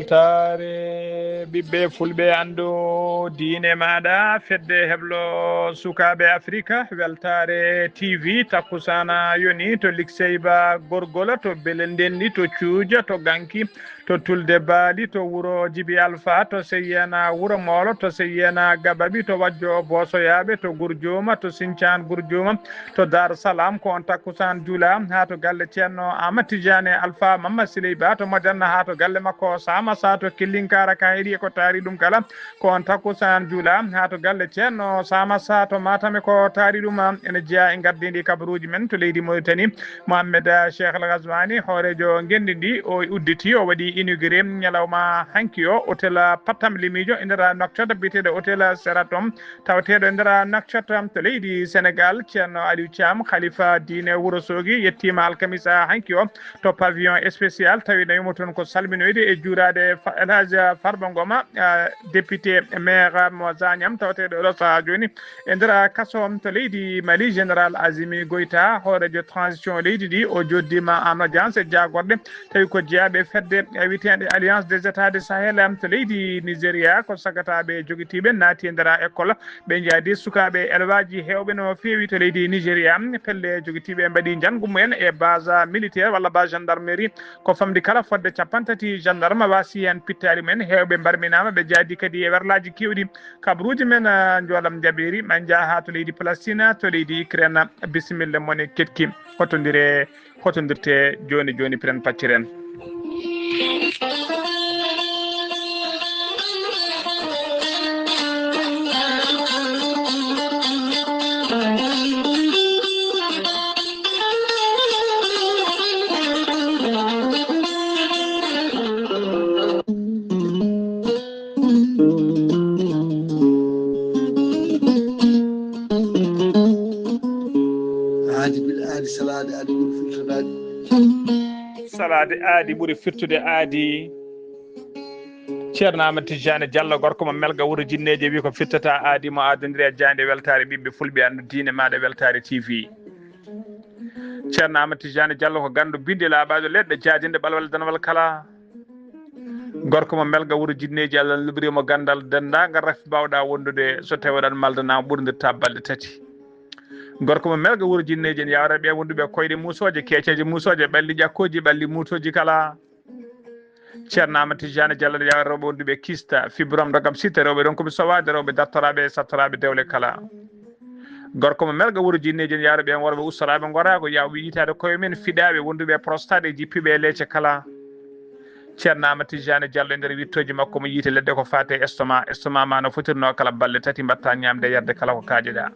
weltare ɓiɓɓe fulɓe andu diine maɗa fedde heblo sukaɓe afrique weltare tv takkusana yoni to likseyba gorgola to beele ndenni to cuuja to ganki to tulde baali to wuuro djiby alpha to seyyena wuuro moolo to seyyena gabaɓi to wajjo bosoyaɓe to gourdioma to sinthiane gourdioma to dar salam ko on takkusan juula ha to galle ceerno Amadou Tidiane Alpha Mamadou Siley Ba to Madanna ha to galle makko Sama Sa to Killinkara ka heeɗi ko taari ɗum kala ko on takkusan juula ha to galle ceerno Sama Sa to Matam ko taari ɗum ene jeeya e gardidi kabaruji men to leydi Mauritanie Mohamed Cheikh El Ghazouani hoorejo gendi ndi o udditi o waɗi inauguré ñalawma hanki o hôtel Pattam Limijo e nder Nouakchott biteɗo hôtel Sheraton tawateɗo e nder Nouakchott to leydi Sénégal ceerno Aliou Thiam khalifa diine Wourossogui yettima alkamisa hanki o to pavillon spécial tawi nayimo toon ko salminoyde e juurade El Hadji Farba Ngoma député maire mo Zagnam tawateɗo ɗo saha joni e nder kaso to leydi Mali général Azimi Goïta hoorejo transition leydi ɗi o joddima en audience e jagorɗe tawi ko jeeyaɓe fedde witende alliance des états du Sahel to leydi Nigéria ko sagataɓe joguitiɓe naati e nder école ɓe jaadi sukaɓe élevage hewɓe no feewi to leydi Nigéria pelle joguitiɓe mbaɗi janggu mumen e base militaire walla base gendarmerie ko famdi kala fodde 50 gendarme wasi hen pittali men hewɓe mbarminama ɓe jaadi kadi e werlaji kewɗi kabaruji men joolam jaɓiri ma jaaha to leydi Palestine to leydi Ukraine bisimilla mone ketki hotodirte joni joni piren pacciren salade aadi ɓuuri firtude aadi ceerno Amadou Tidiane Diallo gorko mo melga wuuro jinneje wi ko firtata aadi mo adodiri e jande weltare ɓiɓɓe fulɓe andu diine maɗa weltare TV ceerno Amadou Tidiane Diallo ko gandu binde laaɓaɗo leɗɗe jaadinde ɓalwal danawal kala gorko mo melga wuuro jinneji Allah luɓirimo gandal dendagal raf bawɗa wondude so tawi waɗan maldanama ɓurdirta balɗe tati gorko mo melga wuuro jinneji en yawra ɓe wonduɓe koyɗe musoje keeceje musoje ɓalli ƴakkoji ɓalli mutoji kala ceerno Amadou Tidiane Diallo ne yawra rewɓe wonduɓe kista fibrom dogam sitte rewɓe ɗon koɓe sowade rewɓe dartoraɓe sattoraɓe dewle kala gorko mo melga wuuro jinneji en yawra ɓen worɓe ustoraɓe gorago yawɓe yitade koye men fiɗaɓe wonduɓe prostate e jippiɓe e leecce kala ceerno Amadou Tidiane Diallo e nder wittoji makko mo yiite leɗɗe ko fate estomac ma no fotirno kala balɗe tati mbatta ñamde yarde kala ko kaajeɗa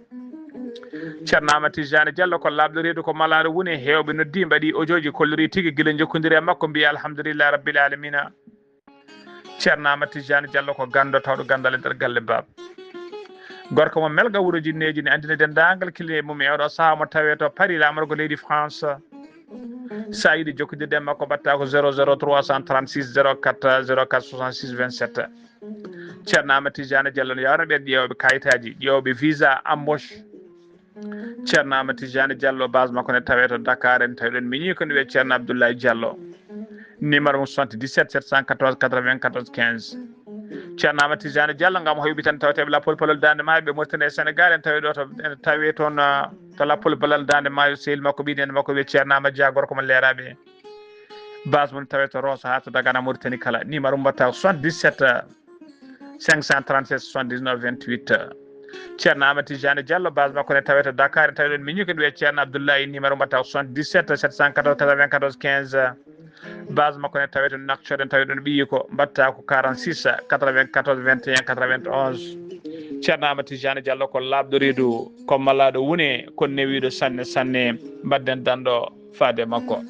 ceerno Amadou Tidiane Diallo ko labɗo reedu ko malaɗo woni hewɓe noddi mbaɗi audio kollori tigui guila jokkodiri e makko mbiya alhamdulillah rabbil alamina ceerno Amadou Tidiane Diallo ko gando tawɗo gandal e nder galle baba gorko mo melga wuuro jinneji ne andina dendagal kille mum e oɗo saaha mo tawe to Paris lamorgo leydi France sa yiiɗi jokkodirde e makko mbatta ko 00 336 04 04 66 27 ceerno Amadou Tidiane Diallo no yawno ɓen ƴeewɓe kayitaji ƴeewɓe visa embauche ceerno Amadou Tidiane Diallo base makko ne tawe to Dakar en tawi ɗon miñi ko ne wiye ceerno Abdoulaye Diallo numéro mum 77 714 94 15 ceerno Amadou Tidiane Diallo gam hoyɓi tan tawateɓe lappol palol dande maayo ɓe Mauritanie e Sénégal en tawi ɗo to tawi toon to lappol balal dande maayo sehil makko ɓiɗen makko wiye ceerno Amadou Dia gorko mo leeraɓe base mum tawe to Rosso ha to Dagana Mauritanie kala numéro mum mbatta 77 537 79 28 ceerno Amadou Tidiane Diallo base makko ne tawe to Dakar en tawi ɗon miñi ko wiye ceerno Abdoulaye numéro mbatta 77 714 94 15 base makko ne tawe to Nouakchott en tawi ɗon ɓiyi ko mbatta ko 46 94 21 91 ceerno Amadou Tidiane Diallo ko labɗo reedu ko malaɗo woni ko newiɗo sanne sanne mbadden danɗo faade makko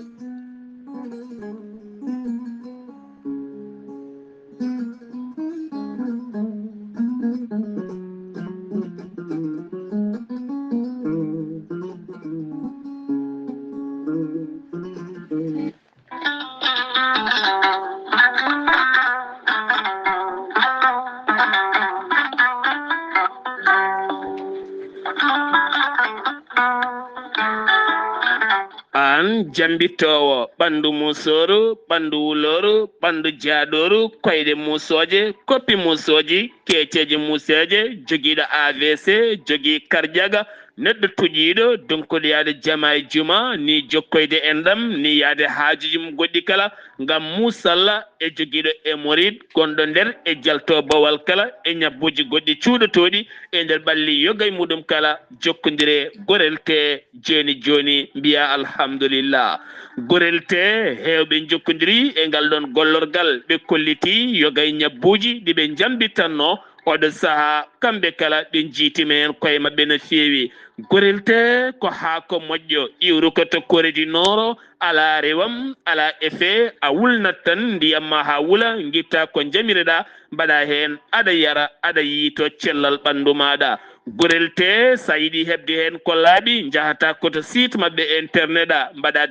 jambitowo ɓandu musoru ɓandu wuloru ɓandu jaɗoru koyɗe musoje koppi musoji keceji museje joguiɗo AVC jogui kardiaga neɗɗo tuƴiɗo donkuɗo yaade jama e juma ni jokkoyde en ɗam ni yaade haajuji mum goɗɗi kala ngam musalla e joguiɗo hémorroïde gonɗo nder e jalto bawal kala e ñabbuji goɗɗi cuuɗotoɗi e nder ɓalli yoga e muɗum kala jokkodire gorel te joni mbiya alhamdulillah gorel te hewɓe jokkodiri e ngal ɗon gollorgal ɓe kolliti yoga e ñabbuji ɗiɓe jambitanno oɗo saaha kamɓe kala ɓe jiitime hen koye mabɓe no feewi gorel te ko haako moƴƴo iwru ko to Corée Nord ala rewam ala effet a wulnat tan ndiyam ma ha wula guitta ko jamireɗa mbaɗa hen aɗa yara aɗa yiito cellal ɓandu maɗa gorel te sa yiɗi hebde hen ko laaɓi jahata koto site mabɓe internet a mbaɗa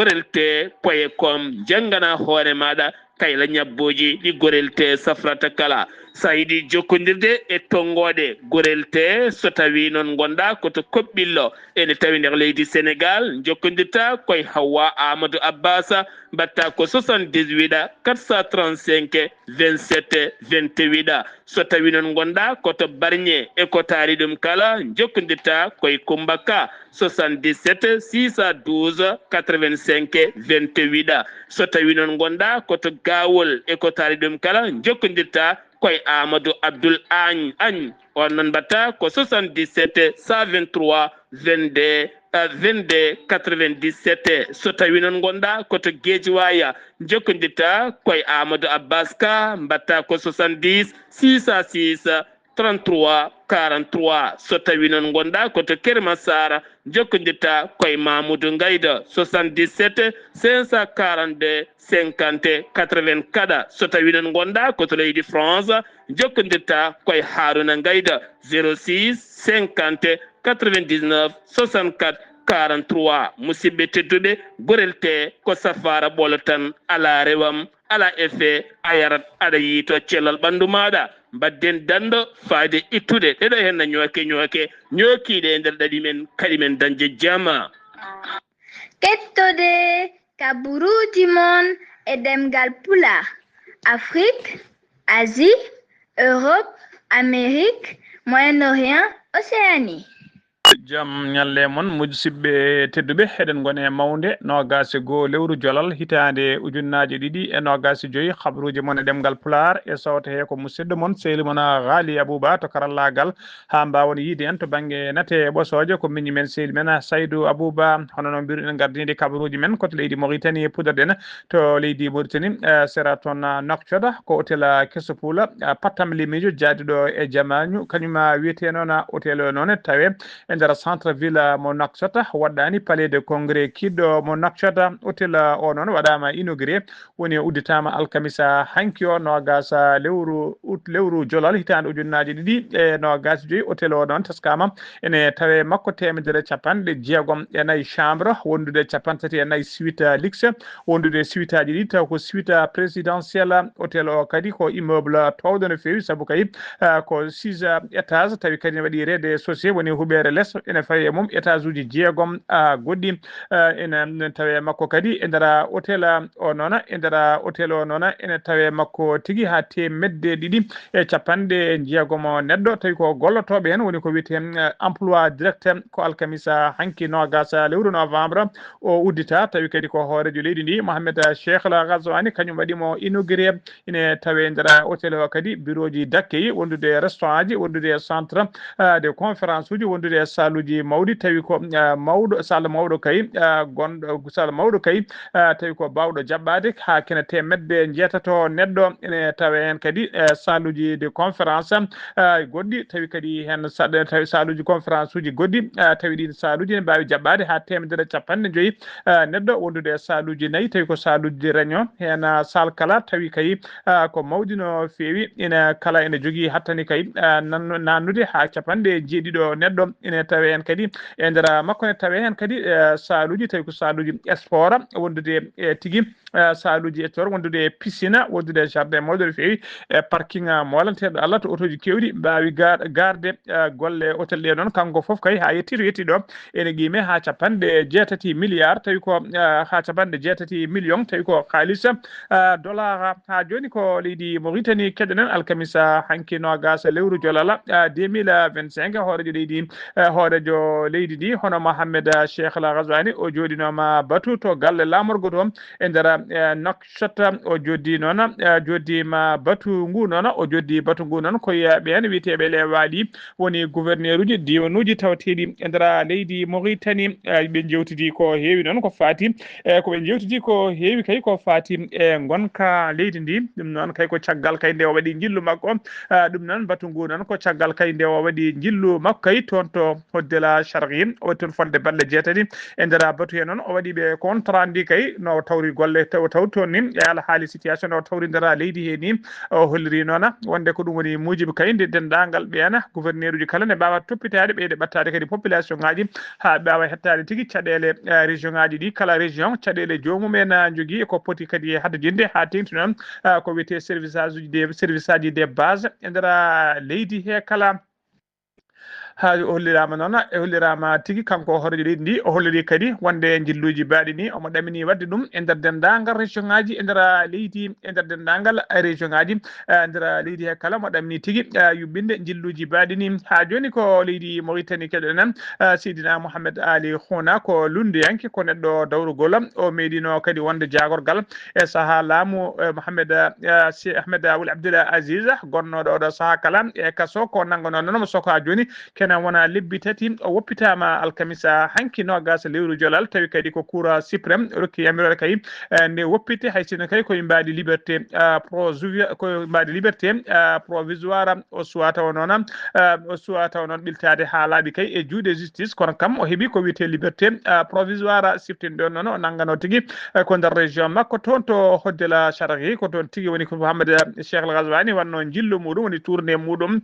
www.gorelte.com janggana hoore maɗa kayla ñabboji ɗi gorel te safrata kala sa yiɗi jokkodirde e tonggode gorel te so tawi noon gonɗa koto Koɓɓillo ene tawi nder leydi Sénégal jokkodirta koye Hawwa Amadou Abbasa mbatta ko 78 435 27 28 so tawi noon gonɗa koto Bargné e ko taari ɗum kala jokkodirta koye Coumba Ka 77 612 85 28 so tawi noon gonɗa koto Gawol e ko taari ɗum kala jokkodirta koye Amadou Abdoul Agne on noon mbatta ko 77 123 22 97 so tawi noon gonɗa koto Guédiawaye jokkodirta koye Amadou Abbas Ka mbatta ko 70 606 33 43 so tawi noon gonɗa koto Kermassar jokkodirta koye Mamoudou Ngayda 77 542 50 84 so tawi noon gonɗa koto leydi France jokkodirta koye Haruna Ngayda 06 50 99 64 43 musidɓe tedduɓe gorel te ko safara ɓolo tan ala rewam ala effet a yarat aɗa yiito cellal ɓandu maɗa mbadden dando faade ittude ɗeɗo henna ñooke ñookiɗe e nder ɗaɗi men kadi men dañde jama kettode kaburuji mon e ɗemgal pula Afrique Asie Europe Amérique Moyen-Orient Océanie jam ñalle mon musidɓe tedduɓe eɗen gone mawde nogasi goo lewru jolal hitande ujunnaje ɗiɗi e nogasi joyyi habruji mon e ɗemgal pular e sawta he ko musidɗo mon sehli mon Ghali Abouba to karallagal ha mbawon yiide en to banggue nate ɓosoje ko miñi men sehli men Saydou Abouba hono no mbiruɗen gardinide kabaruji men koto leydi Mauritanie pudarɗen to leydi Mauritanie sera toon Nouakchott ko hôtel Kesopoula pattam limijo jaadiɗo e Diamagno kañuma wiyete noon hôtel noon tawe nder centre ville mo Nouakchott waɗɗani palais de congrès kiɗɗo mo Nouakchott hôtel o noon waɗama inauguré woni udditama alkamisa hanki o nogas lewru jolal hitande ujunnaje ɗiɗi e nogas joyyi hôtel o noon teskama ene tawe makko temedere capanɗe jeegom e nayyi chambre wondude capantati e nayyi suite luxe wondude suite aji ɗi taw ko suite présidentiel hôtel o kadi ko immeuble towɗo no fewi saabu kadi ko 6 étage tawi kadi ne waɗi rez-de chaussée woni huɓere less ene fawi e mum étage uji jeegom goɗɗi ene tawe makko kadi e nder hôtel o noon e nder hôtel o noon ene tawe makko tigui ha temedde ɗiɗi e capanɗe jeegom neɗɗo tawi ko gollotoɓe hen woni ko wiyeten emploi direct ko alkamisa hanki nogas lewru novembre o uddita tawi kadi ko hoorejo leydi ndi Mohamed Cheikh Al Ghazouani kañum waɗimo inauguré ine tawe nder hôtel o kadi bureau ji d'accueil wondude restaurant ji wondude centre de conférence uji wondude salle uji mawɗi tawi ko mawɗo salle mawɗo kay gonɗo salle mawɗo kay tawi ko bawɗo jaɓɓade ha kene temedde jeetato neɗɗo ene tawe hen kadi salle uji de conférence goɗɗi tawi kadi hen tawi salle uji conférence uji goɗɗi tawi ɗin salle uji ne mbawi jaɓɓade ha temedere capanɗe joyyi neɗɗo wondude salle uji nayyi tawi ko salle uji réunion hen salle kala tawi kay ko mawɗi no fewi ina kala ene jogui hattani kay nannude ha capanɗe jeeɗiɗo neɗɗo ene tawe hen kadi e nder makko ne tawe hen kadi salle uji tawi ko salle uji sport wondude tigui saluji e tor wondude piscine wondude jardin mawɗo feewi parking molanteɗo Allah to otoji kewɗi mbawi garde golle hôtel ɗe noon kanko foof kay ha yetti ɗo ene guime ha capanɗe 6 milliards tawi ko ha capanɗe 6 million tawi ko haalisa dollar ha joni ko leydi Mauritanie keɗonen alkamisa hanki nogas lewru jolala 2025 hoorejo leydi hoorejo leydi ndi hono Mohamed Cheikh Al Ghazouani o joɗinoma batu to galle lamorgo to e nder Nouakchott o joddi noon joddima batu ngu noon o joddi batu ngu noon koye ɓen wiyeteɓe lewaɗi woni gouverneur uji diwanuji tawateɗi e nder leydi Mauritanie ɓe jewtidi ko heewi noon ko fati koɓe jewtidi ko heewi kay ko fati e gonka leydi ndi ɗum noon kay ko caggal kay nde o waɗi jillu makko ɗum noon batu ngu noon ko caggal kay nde o waɗi jillu makko kay toon to hoddela Chargui o waɗi toon fonde balɗe 6 e nder batu he noon o waɗi ɓe contrat ndi kay no tawri golle taw toon ni e alhaali situation o tawri nder leydi he ni o holliri noon wonde ko ɗum woni mujibi kay nde dendagal ɓeena gouverneur uji kala ne mbawa toppitade ɓeyde ɓattade kadi population ngaji ha ɓawa hettade tigui caɗele région ngaji ɗi kala région caɗele jomumen jogui ko poti kadi haddodinde ha tengti noon ko wiyete service aji des base e nder leydi he kala ha hollirama noon e hollirama tigui kanko horejo leydi ndi o holliri kadi wonde jilluji baɗi ni omo ɗamini wadde ɗum e nder dendagal région ngaji e nder leydi e nder dendagal région ngaji e nder leydi he kala mo ɗamini tigui yuɓɓinde jilluji baɗi ni ha joni ko leydi Mauritanie keɗoɗen Seydina Mohamed Ali Khouna ko lundiyanke ko neɗɗo dawrugol o meɗino kadi wonde jagorgal e saaha laamu Mohamed Ahmed Ould Abdel Aziz gonnoɗo oɗo saaha kala e kaso ko nanggano noon mo soko ha joni kena wona lebbi 3 o woppitama alkamisa hanki nogas lewru jolal tawi kadi ko cour suprême rokki yamirore kay nde woppite hay sinno kay koye mbaɗi liberté provisoire o suwa taw noon ɓiltade ha laaɓi kay e juuɗe justice kono kam o heeɓi ko wiyete liberté provisoire siftinde on noon o nanggano tigui ko nder région makko toon to hoddela Chargui ko toon tigui woni ko Mohamed Cheikh Al Ghazouani wanno jillu muɗum woni tourné muɗum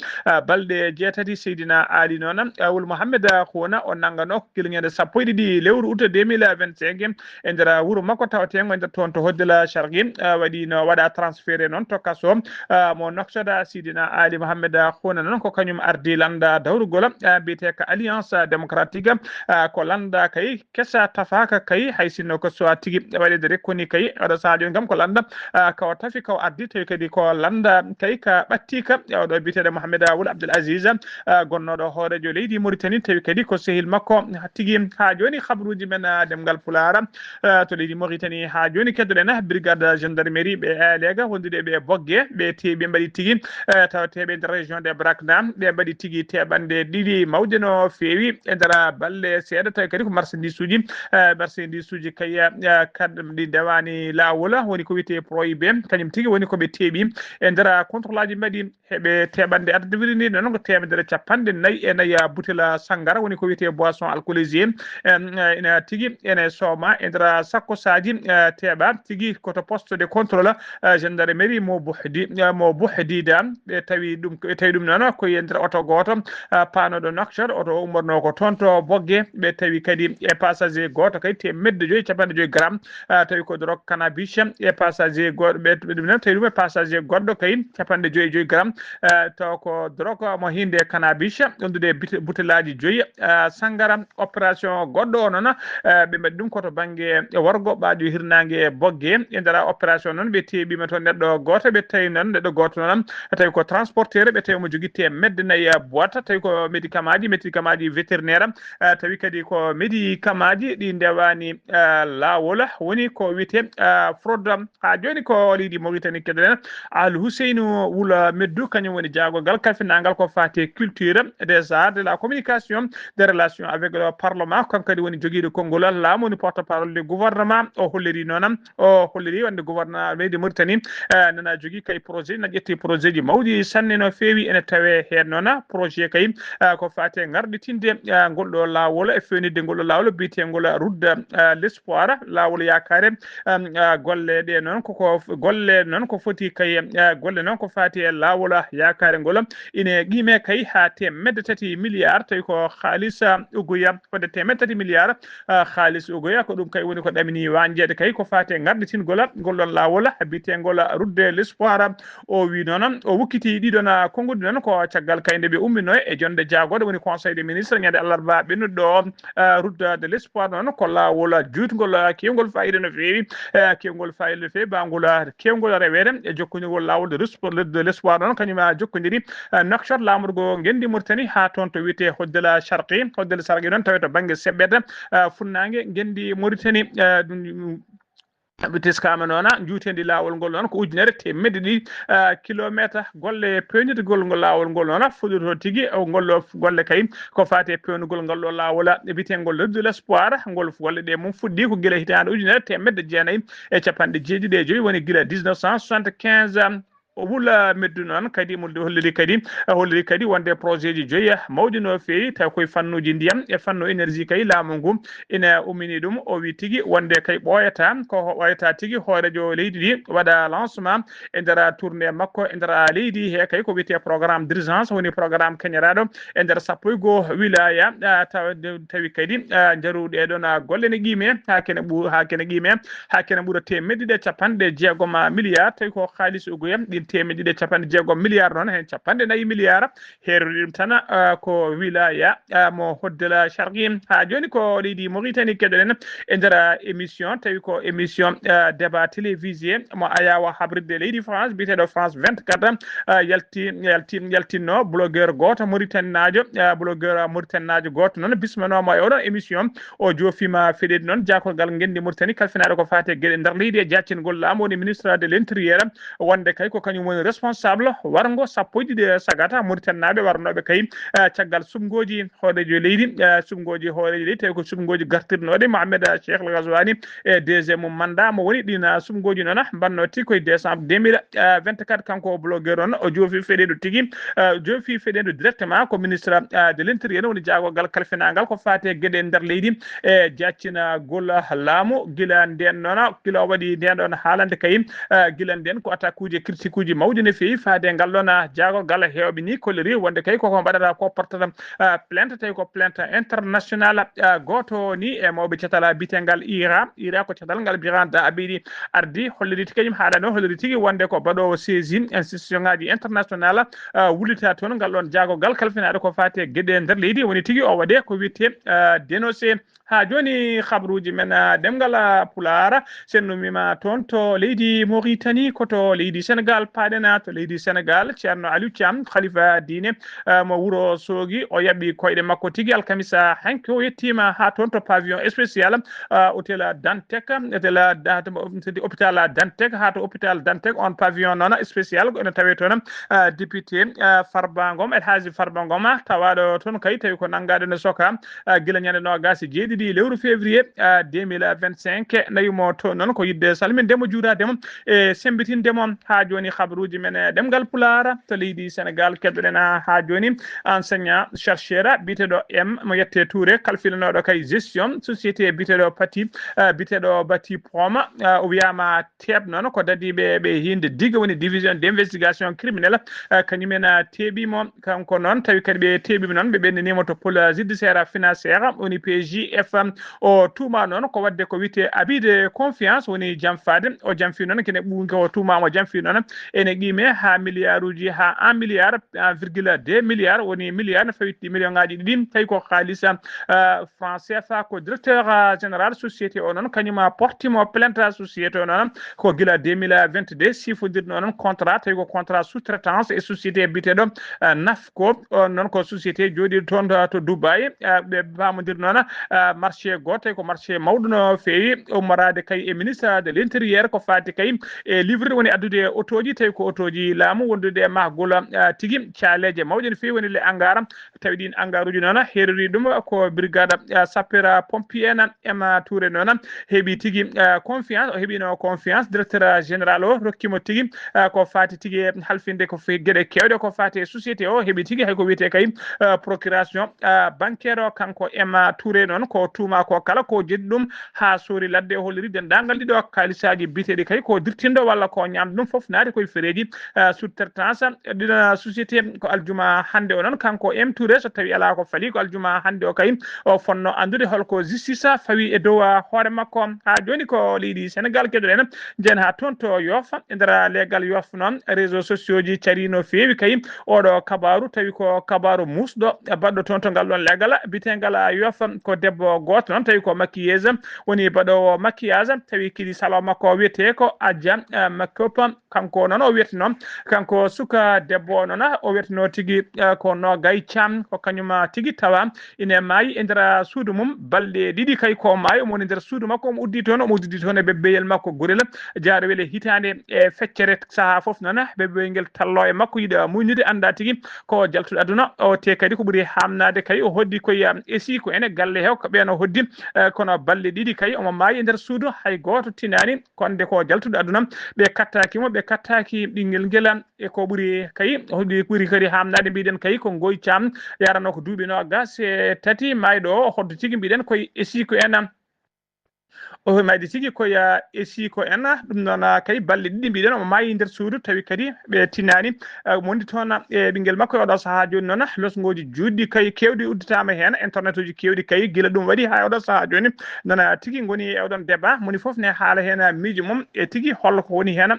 balɗe 6 Seydina Ali noon Ould Mohamed Khouna o nanggano ko kilñede 12 lewru août 2025 e nder wuuro makko tawatego e nder toon to hoddela Chargui waɗi no waɗa transféré noon to kaso mo Nouakchott Seydina Ali Mohamed Khouna noon ko kañum ardi landa dawrugol mbiyete ko alliance démocratique ko landa kay kessa tafaka kay hay sinno ko so tigui waɗede rekkoni kay oɗo saaha joni kam ko landa kaw tafi kaw ardi tawi kadi ko landa kay ka ɓattika oɗo mbiteɗo Mohamed Ould Abdel Aziz gonnoɗo hoorejo leydi Mauritanie tawi kadi ko sehil makko tigui ha joni habruji men demgal Pulara to leydi Mauritanie ha joni keddoɗen brigade gendarmerie ɓe elega wondude ɓe Boggue ɓe teeɓi mbaɗi tigui tawateɓe nder région de Brakna ɓe mbaɗi tigui teɓande 2 mawde no feewi e nder balle seeɗa tawi kadi ko marchandise uji kay ɗi ndewani lawol woni ko wiyete prohibé kañum tigui woni koɓe teeɓi e nder contrôle aji mbaɗi heɓe teɓande ardiviri ndi noon ko temedere 54 butela sangara woni ko wiyete boisson alcoolisé ina tigui ene sooma e nder sakkosaji teeɓa tigui koto poste de contrôle gendarmerie mo Bouhdida ɓe tawi ɗum noon koye nder oto goto panoɗo Nouakchott oto ummorno ko toon to Boggue ɓe tawi kadi e passager goto kay 1.5 gramme tawi ko drogue cannabis e passager goɗɗo ɓe ɗum noon tawi ɗum e passager goɗɗo kay 5 gramme taw ko drogue mo hinde cannabis ɗondude butelaji 5 sangara opération goɗɗo o noon ɓe mbaɗi ɗum koto banggue worgo ɓaɗo hirnangue Boggue e nder opération noon ɓe teeɓima toon neɗɗo goto ɓe tawi noon neɗɗo goto noon tawi ko transporteur ɓe tawi mo jogui 4 boîte tawi ko médicament ji vétérinaire tawi kadi ko médicament ji ɗi ndewani lawol woni ko wiyete fraude ha joni ko leydi Mauritanie keɗoɗen Al Husseinu Wula Meddu kañum woni jagorgal kalfinagal ko fate culture des arts de la communication des relations avec le parlement kanko kadi woni joguiɗo konngol laamu woni porte parole du gouvernement o holliri noon o holliri wonde gouvernement leydi Mauritanie nana jogui kay projet na ƴetti projet ji mawɗi sanne no feewi ene tawe hen noon projet kay ko fate garɗitinde ngolɗo lawol e fewnide ngolɗo lawol mbiyetengol route l'espoir lawol yakare golle ɗe noon koko golle noon ko foti kay golle noon ko fati e lawol yakare ngol ine qime kay ha 1 temetati milliard tawi ko khalisa ugoya fodde temetati milliard khalis ugoya ko ɗum kay woni ko ɗamini wanjede kay ko fate garditingol gollon lawol bitengol rudde l'espoir o wi noon o wukkiti ɗiɗon konngudi noon ko caggal kayde ɓe ummino e jonde jagode woni conseil des ministres ñande alarba ɓennuɗo rudde de l'espoir noon ko lawol jutgol kewgol fayida no fewi kewgol fayida no fewi bangol kewgol rewede e jokkondigol lawol de l'espoir noon kañum jokkodiri nakshot lamorgo gendi Mauritanie ha toon to wiyete hoddela sharqi noon tawi to banggue seɓɓede funnague gendi Mauritanie bitiskama noona juutendi lawol ngol noon ko ujunere temedde ɗiɗi kilométre golle pewnitgol ngol lawol ngol noon fuɗɗoto tigui ngol golle kay ko fate pewnugol ngol ɗo lawol bitengol de l'espoir ngol golle ɗe mum fuɗɗi ko guila hitande ujunere temedde jeenayyi e capanɗe jeeɗiɗi e joyyi woni guila 1975 o wula meddu noon kadi mo holliri kadi wonde projet ji joyi mawɗi no fewi taw koye fannuji ndiyam e fannu énergie kay laamu ngu ina ummini ɗum o wi tigui wonde kay ɓoyata tigui hoorejo leydi ndi waɗa lancement e nder tourné makko e nder leydi he kay ko wiyete programme d'urgence woni programme kañiraɗo e nder sappo e goho wilaya tawi kadi jaruɗe ɗon golle ne qime ha kene ɓuura temedde ɗiɗi capanɗe jeegom milliard tawi ko haaliss ugoya ɗin temedde ɗiɗi capanɗe jeegom milliard noon hen capanɗe nayyi milliard heerori ɗum tan ko wilaya mo hoddela sharqi ha joni ko leydi Mauritanie keɗoɗen e nder émission tawi ko émission débat télévisé mo ayawa habridde leydi France biteɗo France 24 yaltinno blogueur goto Mauritanajo goto noon bismanomo e oɗon émission o joofima feɗede noon jakolgal gendi Mauritanie kalfinaɗo ko fate gueɗe nder leydi e jaccingol laamu woni ministre de l'intérieur wonde kay ko kañum woni responsable wargo sappo e ɗiɗi sagata Mauritanaɓe warnoɓe kay caggal sumgoji hoorejo leydi tawi ko sumgoji gartirnoɗe Mohamed Cheikh El Ghazouani e deuxiéme mandat mo woni ɗin sumgoji noon mbanno tigui koye décembre 2024 kanko blogueur on o joofi feɗeɗo tigui joofi feɗeɗo directement ko ministre de l'intérieur woni jagogal kalfinagal ko fate gueɗe nder leydi e jaccina laamu gila nden noon gila o waɗi nden ɗon haalande kay gila nden ko attaque uji critique uji mawɗi no fewi faade ngal ɗon jagogal hewɓe ni kolleri wonde kay koko mbaɗata ko portata plainte tawi ko plainte international goto ni e mawɓe catala bitengal ira ko catal ngal biranda abidi ardi holliri tigui kañum haɗano holliri tigui wonde ko baɗowo saisine institution ngaji international wullita toon ngal ɗon jagogal kalfinaɗo ko fate gueɗe nder leydi woni tigui o waɗe ko witte dénoncé ha joni habruji men demgal pulara sennumima toon to leydi Mauritanie koto leydi Sénégal paɗena to leydi Sénégal ceerno Aliou Thiam khalifa diine mo wuuro Sogui o yaɓi koyɗe makko tigui alkamisa hanke o yettima ha toon to pavillon spécial hôtel Dantec hôpital Dantec ha to hôpital Dantec on pavillon noon spécial ene tawe toon député Farba Ngom El Hadji Farba Ngom tawaɗo toon kay tawi ko nangaɗo ne soka guila ñande nogas e jeeɗiɗi lewru février 2025 nayimo toon noon ko yidde salmindemo juurademo e sembitindemo ha joni habaruji men ɗemgal pulara to leydi Sénégal keɗɗoɗen ha joni enseignant chercheur biteɗo mo yette Touré kalfinanoɗo kay gestion société biteɗo bati poma o wiyama teeb noon ko dadiɓe ɓe hinde diga woni division d'investigation criminelle kañumen teeɓimo kanko noon tawi kadi ɓe teeɓima noon ɓe ɓenninimo to pôle judiciaire financiére woni PJF o tuma noon ko wadde ko wiyete abide confiance woni jamfade o jamfi noon kene ɓuunke o tumama jamfi noon ene qime ha milliard uji ha 1 milliard 1,2 milliard woni milliard no fawitti million ngaji ɗiɗi tawi ko haalisa franc CFA ko directeur général société o noon kañum portimo plainte société o noon ko guila 2022 sifodirno noon contrat tawi ko contrat sous-traitance e société biteɗo Nafco noon ko société jooɗi toon to Dubai ɓe pamodir noon marché goto ko marché mawɗo no fewi ummorade kay e ministre de l'intérieur ko fati kay e livre woni addude autoji tawi ko autoji laamu wondude e mahgol tigui caaleje mawɗe no fewi woni le angara tawi ɗin angaruji noon herori ɗum ko brigade sapeur pompier en Ema Touré noon heeɓi tigui confiance o heeɓino confiance directeur général o rokkimo tigui ko fati tigui halfinde ko gueɗe kewɗe ko fati e société o heeɓi tigui hayko wiyete kay procuration bancaire o kanko Ema Touré noon ko tuma ko kala ko jeeɗi ɗum ha sori ladde o holliri dendagal ɗiɗo kalisaji biteɗi kay ko dirtindo walla ko ñamde ɗum foof naati koye fereji sous-traitance dina société ko aljuma hande onon kanko M Touré so tawi ala ko fali ko aljuma hande o kay o fonno andude holko justice fawi e dow hoore makko ha joni ko leydi Sénégal kedoren jen ha ton to yofa e nder legal yof non réseaux sociaux ji carino fewi kay oɗo kabaru tawi ko kabaru musɗo baɗɗo ton to ngal ɗon legal bitengal yofa ko debbo goto non tawi ko maquilleuse woni baɗowo maquillage tawi kiɗi salo makko wiyete ko Adja Makopa kanko noon o wiyete noon kanko suka debbo noon o wiyeteno tigui ko Nogay Thiam ko kañum tigui tawa ine maayi e nder suudu mum balɗe ɗiɗi kay ko maayi omo woni nder suudu makko omo uddi toon omo uddi toon e bebbeyel makko gurel jaaro wele hitande e feccere saaha foof noon bebbeyel ngel tallo e makko yiɗa muynude anda tigui ko jaltuɗo aduna o te kadi ko ɓuuri hamnade kay o hoddi koye esi ko ene galle hew ko ɓeeno hoddi kono balɗe ɗiɗi kay omo maayi e nder suudu hay goto tinani konde ko jaltuɗo aduna ɓe kattakimo ɓe kattaki ɓinguel ngel e ko ɓuuri kay hoɗi ɓuuri kadi hamnade mbiɗen kay ko Ngoy Thiam yarano ko duuɓi nogas e tati mayɗo o hoddo tigui mbiɗen koye esi ko ena o maydi tigi koye esi ko en ɗum noon kay balɗe ɗiɗi mbiɗen omo maayi nder suudu tawi kadi ɓe tinani mondi toon e ɓinguel makko oɗo saaha joni noon losgoji juɗɗi kay kewɗi udditama hen internet uji kewɗi kay guila ɗum waɗi ha oɗo saaha joni nana tigui goni e oɗon débat moni foof ne haala hen miijo mum e tigui holko ko woni hen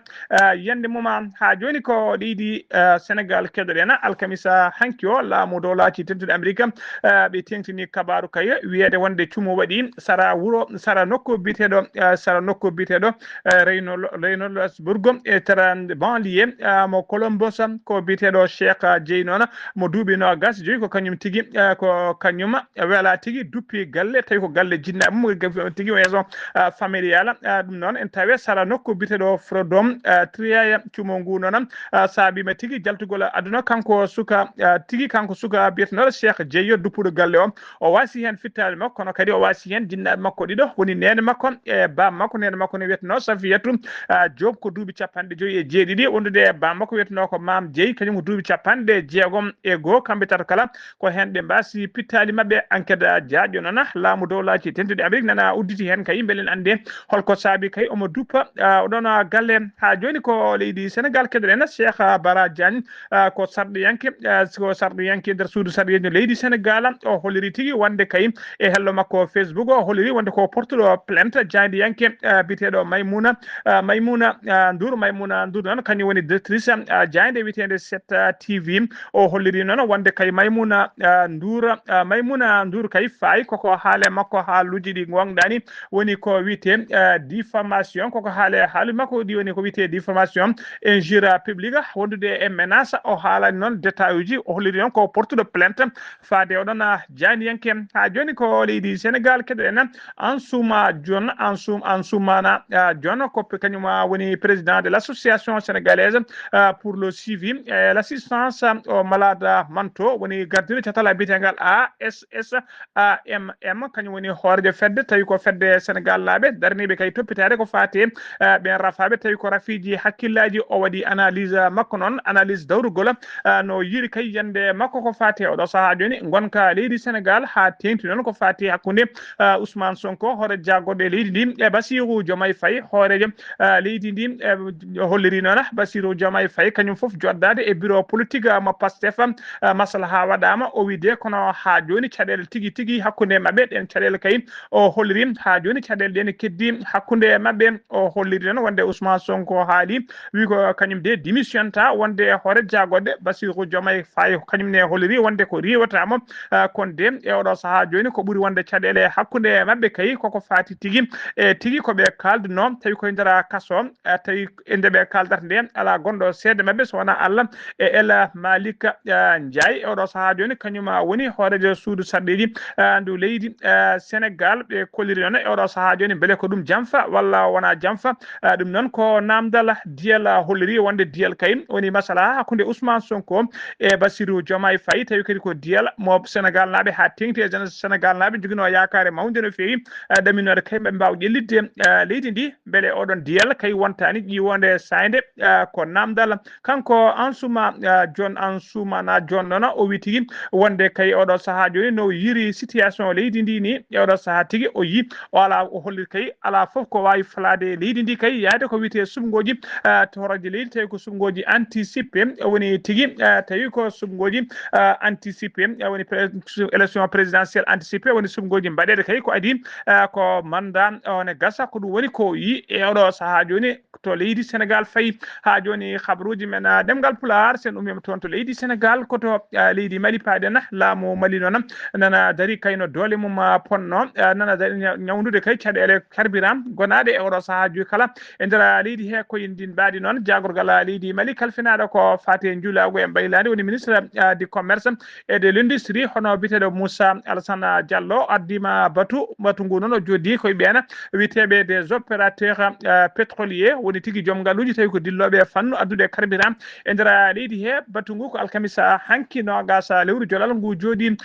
yande mum ha joni ko leydi Sénégal keɗoɗen alkamisa hanki o laamu dow laaci tentude Amérique ɓe tengtini kabaru kay wiyede wonde cumo waɗi sara wuro sara nokku biteɗo Reynoldesburg e tera banlieue mo Columbus ko biteɗo Cheikh Dieye noon mo duuɓi nogas joyi ko kañum tigui ko kañum wela tigui duppi galle tawi ko galle jinnaɓe mum tigui maison familial ɗum noon en tawi sara nokku biteɗo Frodom Triaya cumo ngu noon saabima tigui jaltugol aduna kanko suka tigui kanko suka biyetenoɗo Cheikh Dieye duppuɗo galle o wasi hen fittade makko kono kadi o wasi hen jinnaɓe makko ɗiɗo woni nene makko e bam makko nene makko ne wiyeteno Safiyatu Diop ko duuɓi 57 wondude bam makko wiyeteno ko Mam Dieye kañum ko duuɓi 56 kamɓe tato kala ko hen ɓe mbasi pittali mabɓe enquête jaaƴo noon laamu dow laaci tentude Amérique nana udditi hen kay beelen ande holko saabi kay omo duppa oɗon galle ha joni ko leydi Sénégal keɗoɗen Cheikh Bara Diagne ko sarɗiyanke nder suudu sarɗiyejo leydi Sénégal o holliri tigui wonde kay e hello makko Facebook o holliri wonde ko portuɗo plainte jaydiyanke biteɗo Maymouna Ndour noon kañum woni directrice jayde witede 7 TV o holliri noon wonde kay Maymouna Ndour kay fayi koko haale makko haaluji ɗi gonɗani woni ko wiyete diffamation koko haale haaluji makko ɗi woni ko wiyete diffamation injure publique wondude e menace o haalani noon détail uji o holliri noon ko portuɗo plainte faade oɗon jaydiyanke ha joni ko leydi Sénégal keɗoɗen Ansoumana Dione ko kañum woni président de l'association sénégalaise pour le suivi et l'assistance aux malades mentaux woni gardiɗo catala bitegal ASSAMM kañum woni hoorede fedde tawi ko fedde Sénégal laaɓe darniɓe kay toppitade ko fate ɓen rafaɓe tawi ko rafiji hakkillaji o waɗi analyse makko noon analyse dawrugol no yiiri kay yande makko ko fate oɗo saaha joni gonka leydi Sénégal ha tengti noon ko fate hakkude Ousmane Sonko hoore jaggoɗe leydi ndi e Bassirou Diomaye Faye hoorejo leydi ndi holliri noon Bassirou Diomaye Faye kañum foof joddade e bureau politique mo Pastef maslaha waɗama o wide kono ha joni caɗele tigui hakkude mabɓe ɗen caɗele kay o holliri ha joni caɗele ɗe ne keddi hakkude mabɓe o holliri noon wonde Ousmane Sonko haali wi ko kañum de démission ta wonde hoore jaggoɗe Bassirou Diomaye Faye kañum ne holliri wonde ko riwatamo konde e oɗo saaha joni ko ɓuuri wonde caɗele hakkude mabɓe kay koko fati tigui koɓe kalduno tawi koye nder kaso tawi e nde ɓe kaldata nde ala gonɗo seede mabɓe so wona Allah e Ella Malik Ndiaye oɗo saaha joni kañum woni hoorejo suudu sarɗiji ndu leydi Sénégal ɓe kolliri noon e oɗo saaha joni beele ko ɗum jamfa walla wona jamfa ɗum noon ko namdal diyal holliri wonde diyal kay woni masala hakkude Ousmane Sonko e Bassirou Diomaye Faye tawi kadi ko diyal mo Sénégal naaɓe ha tengti e Sénégal naaɓe joguino yakare mawde no fewi ɗamino moƴƴinode kay ɓe mbawa ƴellidde leydi ndi beele oɗon diyal kay wontani ƴiwonde sayde ko namdal kanko John Ansumana John noon o wi tigui wonde kay oɗo saaha joni no yiri situation leydi ndi ni oɗo saaha tigui o yi o ala o holli kay ala foof ko wawi falade leydi ndi kay yaade ko wiyete sumgoji toroje leydi tawi ko sumgoji anticipé woni tigui tawi ko sumgoji anticipé woni élection présidentielle anticipé woni sumgoji mbaɗede kay ko adi ko mandat one gasa ko ɗum woni ko yi e oɗo saaha joni to leydi Sénégal fayi ha joni habaruji men demgal Pulaar sen ummima toon to leydi Sénégal koto leydi Mali paɗen laamu Mali noon nana dari kayno doole mum ponno nana dari ñawdude kay caɗele carburant gonade e oɗo saahaji kala e nder leydi he ko yindin mbaɗi noon jagorgal leydi Mali kalfinaɗo ko fate julago e baylade woni ministre du commerce et de l'industrie hono biteɗo Moussa Alassane Diallo addima batu ngu noon o joddi koye ɓen witeɓe des opérateurs pétrolier woni tigui joom ngalluji tawi ko dilloɓe fannu addude carburant e nder leydi he batu ngu ko alkamisa hanki nogas lewru jolal ngu jooɗi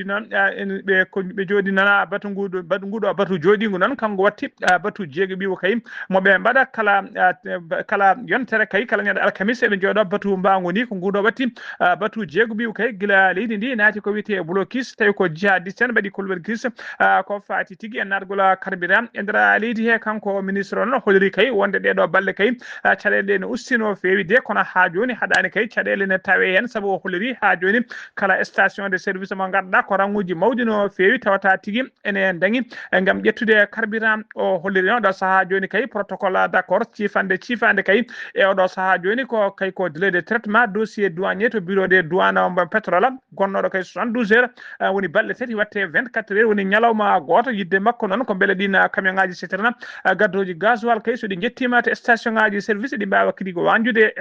noon ɓe jooɗi noon batu nguɗo batu jooɗigu noon kanko watti batu jeegoɓiwo kay moɓe mbaɗa kala yontere kay kala ñande alkamisa eɓe jooɗo batu mbagu ni ko nguɗo watti batu jeegoɓiwo kay gila leydi ndi naati ko wiyete blocus tawi ko jihadiste en mbaɗi colvergis ko fati tigui e natgol carburant e nder leydi he kanko ministre noon holiri kay wonde ɗeɗo balle kay caɗele ɗe ne ustino fewi de kono ha joni haɗani kay caɗele ne tawe hen saabu o holiri ha joni kala station de service mo ganduɗa ko ranguji mawɗi no fewi tawata tigui ene dañi gam ƴettude carburant o holliri oɗo saaha joni kay protocole d' accord cifande kay e oɗo saaha joni ko kay ko délai de traitement dossier douanier to bureau de douane pétrole gonnoɗo kay 72 heures woni balɗe tati watte 24 heures woni ñalawma goto yidde makko noon ko beele ɗin camion ngaji citerna gaddoji gasoil kay so ɗi jettima to station ngaji service ɗi mbawa kadi ko wanjude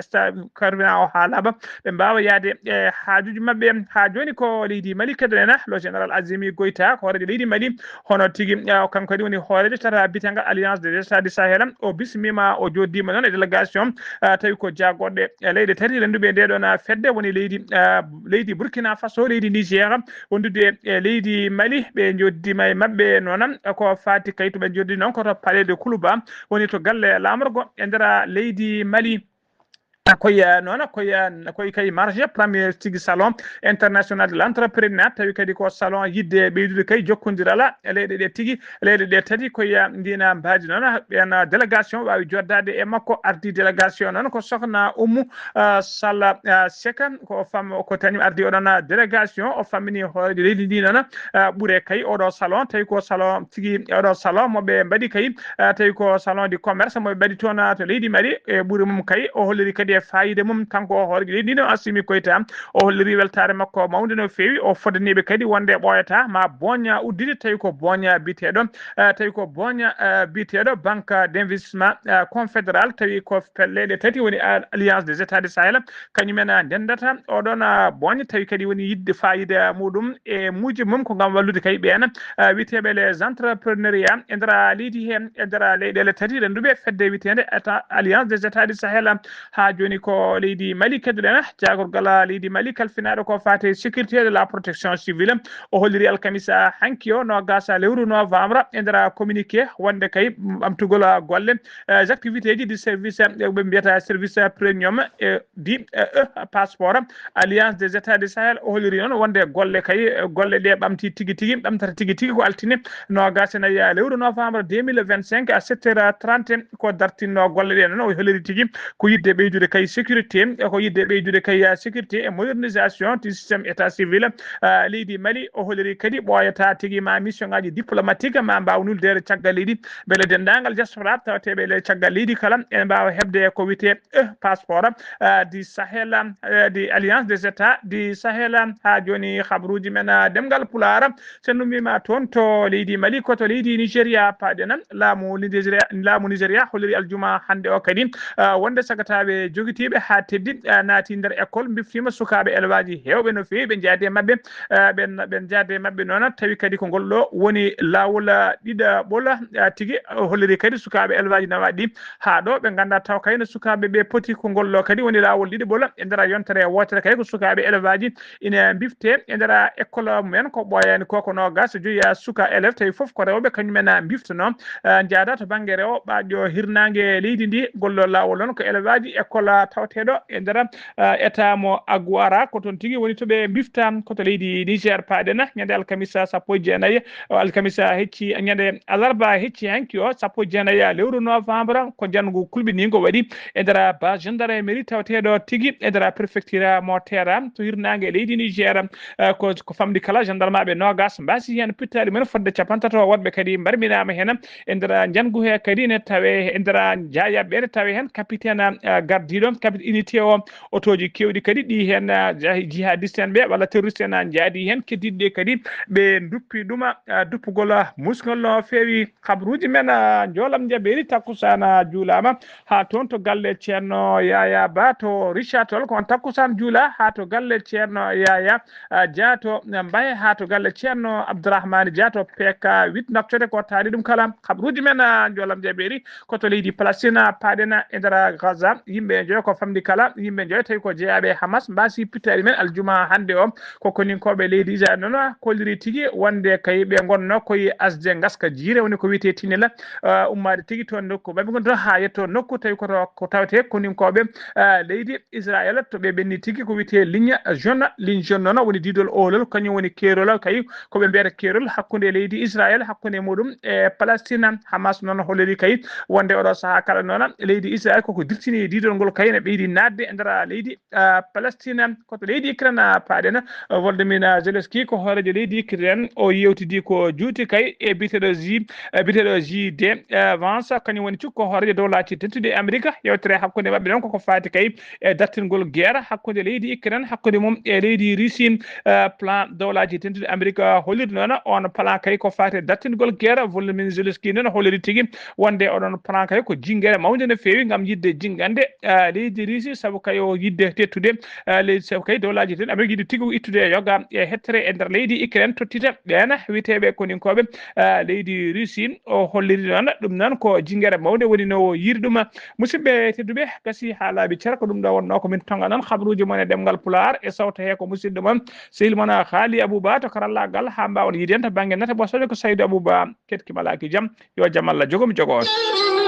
carburant o ha laaɓa ɓe mbawa yaade e haajuji mabɓe ha joni ko leydi Mali kedorena lo général Azimi Goïta ko hoorejo leydi Mali hono tigui kanko kadi woni hoorejo tata bitengal alliance des états du Sahel o bismima o joddima noon e délégation tawi ko jagoɗɗe e leyɗe tati renduɓe ndeɗon fedde woni leydi Burkina Faso leydi Niger wondude e leydi Mali ɓe joddima e mabɓe noon ko fati kay to ɓe joddi noon koto palais de Koulouba woni to galle lamorgo e nder leydi Mali koye noon koye kay marché premier tigui salon international de l'entrepreneuriat tawi kadi ko salon yidde ɓeydude kay jokkodirala e leyɗe ɗe tigui leyɗe ɗe tati koye ndina mbaji noon ɓen délégation wawi joddade e makko ardi délégation noon ko sokhna Oumou Salla Seka ko femme ko tañum ardi oɗon délégation o fammini hoorejo leydi ndi noon ɓuure kay oɗo salon tawi ko salon tigui oɗo salon moɓe mbaɗi kay tawi ko salon du commerce moɓe mbaɗi toon to leydi Mali e ɓuure mum kay o holliri kadi fayida mum kanko o hoorejo leydi ndi Assimi Koïta o holliri weltare makko mawde no fewi o fodaniɓe kadi wonde ɓoyata ma boña uddide tawi ko boña biteɗo banque d' investissement confédéral tawi ko pelleɗe tati woni alliance des états du Sahel kañumen ndendata oɗon boña tawi kadi woni yidde fayida muɗum e muuji mum ko gam wallude kay ɓen witeɓe les entrepreneuriat e nder leydi hen e nder leyɗele tati renduɓe fedde witede alliance des états du Sahel ha joni ko leydi Mali keddoɗen jagorgal leydi Mali kalfinaɗo ko fate sécurité de la protection civile o holliri alkamisa hanki o no gasa lewru novembre e nder communiqué wonde kay ɓamtugol golle activités ji du service ɓe mbiyata service premium di passeport alliance des états du Sahel o holliri noon wonde golle kay golle ɗe ɓamti tigui ɓamtata tigui ko altine no gasenayi lewru novembre 2025 à 7h30 ko dartinno golle ɗe noon o holliri tigui ko yidde ɓeydude kay sécurité ko yidde ɓeydude kay sécurité et modernisation du système état civil leydi Mali o holliri kadi ɓoyata tigui ma mission ngaji diplomatique ma mbaw nuldere caggal leydi beele dendagal diaspora tawateɓe le caggal leydi kala ene mbawa hebde ko wiyete passeport du Sahel di alliance des états du Sahel ha joni habaruji men demgal Pulaar sen numima toon to leydi Mali koto leydi Nigéria paɗen laamu Nigéria holliri aljuma hande o kadi wonde sagataɓe jogitiɓe ha teddi naati nder école biftima sukaɓe élevage hewɓe no fewi ɓe jaadi mabɓe ɓen jaade mabɓe noon tawi kadi ko ngol ɗo woni lawol ɗiɗaɓol tigui holliri kadi sukaɓe élevage nawa ɗi ha ɗo ɓe ganda taw kayno sukaɓe ɓe poti ko ngol ɗo kadi woni lawol ɗiɗaɓol e nder yontere wotere kay ko sukaɓe élevage ina bifte e nder école mumen ko ɓoyani koko nogas joyiya suka élève tawi foof ko rewɓe kañumen biftono jaada to banggue rewo ɓaɗo hirnague leydi ndi gollo lawol noon ko élevage école tawteɗo e nder état mo Aguara ko toon tigui woni toɓe bifta koto leydi Niger paɗena ñande alkamisa sappo e jeenayyi alkamisa hecci ñande alarba hecci hanki o sappo e jeenayyi lewru novembre ko janngo kulɓinigo waɗi e nder base gendarmerie tawteɗo tigui e nder préfecture mo Terra to hirnague leydi Niger ko famdi kala gendarme ɓe nogas mbasi hen pittali men fodde capantato woɗɓe kadi mbarminama hen e nder janngo he kadi ne tawe e nder jayaɓe ne tawe hen capitaine gardiɗo capitaine unité o otoji kewɗi kadi ɗi hen jihadiste en ɓe walla terroriste en jaadi hen keddiɗe kadi ɓe duppi ɗuma duppugol musgol no fewi habruji men jolam jaɓeri takkusana juulama ha toon to galle ceerno Yaya Ba to Richard Toll ko on takkusan juula ha to galle ceerno Yaya Dia to Mbaye ha to galle ceerno Abdourahmane Dia to PK 8 naftode ko taali ɗum kala habruji men jolam jaɓeri koto leydi Palestine paɗena e nder Gaza yimɓe joyo ko famdi kala yimɓe joyo tawi ko jeeyaɓe Hamas mbasi pittari men aljuma hande o ko koninkoɓe leydi Israel noon kolliri tigui wonde kay ɓe gonno koye asde gaska jiire woni ko wiyete tinela ummade tigui toon nokku ɓaɓe gon to ha yetto nokku tawi ko tawte koninkoɓe leydi Israel to ɓe ɓenni tigui ko wiyete ligne jaune noon woni didol olol kañum woni kerol kay koɓe mbiyata kerol hakkude leydi Israel hakkude muɗum e Palestine Hamas noon holliri kay wonde oɗo saaha kala noon leydi Israel koko dirtini didol ngol kay ne ɓeydi nadde e nder leydi Palestine koto leydi Ukraine paɗena Volodymyr Zelensky ko hoorejo leydi Ukraine o yewtidi ko juuti kay e biteɗo JD Vance kañum woni cukko hoorejo dow laaci teddude Amérique yewtere hakkude mabɓe noon koko fati kay e dartingol guerre hakkude leydi Ukraine hakkude mum e leydi Russie plan dow laaci teddude Amérique holliri noon on plan kay ko fati dartingol guerre Volodymyr Zelensky noon holliri tigui wonde oɗon plan kay ko jinguere mawde no fewi gam yidde jingande leydi Russie saabu kay o yidde tettude leydi saabu kay dow laaji teddude Amérique yiɗi tigui ittude yoga e hettere e nder leydi Ukraine tottita ɓen witeɓe koninkoɓe leydi Russie o holliri noon ɗum noon ko jinguere mawde woni no yiri ɗum musidɓe tedduɓe gasi ha laaɓi ceer ko ɗum ɗo wonno komin tonga noon habruji mon e ɗemgal Pulaar e sawta he ko musidɗo moon sehil moon Haali Abouba to karallagal ha mbawon yiiden to banggue nata ɓosoje ko Saydou Abouba ketkimalaki jaam yo jaam Allah jogomi jogo on